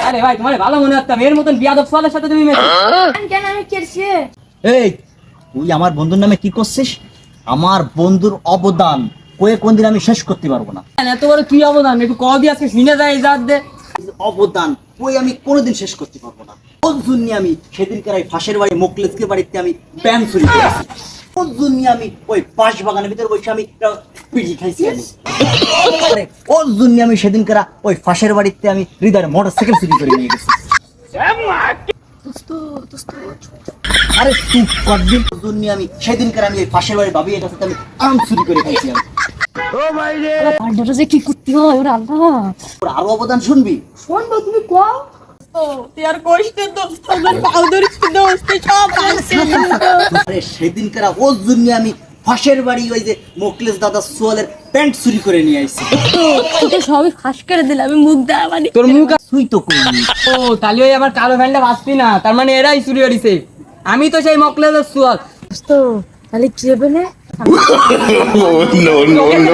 আরে ভাই তোমার ভালো মনে হচ্ছে মেয়ের মতন বিয়াদব সোয়ালের সাথে তুমি মেয়ে কেন আমি কেছি? এই তুই আমার বন্ধুর নামে কি করছিস? আমার বন্ধুর অবদান কয়ে কোনদিন আমি শেষ করতে পারবো না। এত বড় কি অবদান একটু কল দিয়ে আজকে শুনে যায় জাত দে। অবদান কই আমি কোনোদিন শেষ করতে পারবো না। ওর জন্য আমি সেদিনকার ওই ফাঁসের বাড়ি মোকলেসকে বাড়িতে আমি প্যান চুরি করেছি। ওর জন্য আমি ওই বাঁশ বাগানের ভিতরে বসে আমি পিড়ি খাইছি আমি। ওর জন্য আমি সেদিনকার ওই ফাঁসের বাড়িতে আমি হৃদয়ের মোটরসাইকেল চুরি করে নিয়ে গেছি। আরে তুই কদিন জন্য আমি সেদিনকার আমি ওই ফাঁসের বাড়ির বাবির কাছে আমি আম চুরি করে খাইছি আমি। পান্ডাটা যে কি করতে হয় ওরা আল্লাহ। তোর আরো অবদান শুনবি? শুনবো, তুমি কও। তুই আর কষ্টে দোস্ত পাও ধরিস দোস্ত সব আরে সেদিনকার ওর জন্য আমি ফাঁসের বাড়ি ওই যে মোকলেস দাদা সোয়ালের প্যান্ট চুরি করে নিয়ে আইছি। তুই তো সবই ফাঁস করে দিলে, আমি মুখ দেওয়া মানে তোর মুখ তুই তো করবি। ও তাহলে ওই আমার কালো ফ্যানটা বাঁচতি না, তার মানে এরাই চুরি করেছে। আমি তো সেই মকলেদের সোয়াল। তো তাহলে কি হবে না? No, no, no, no.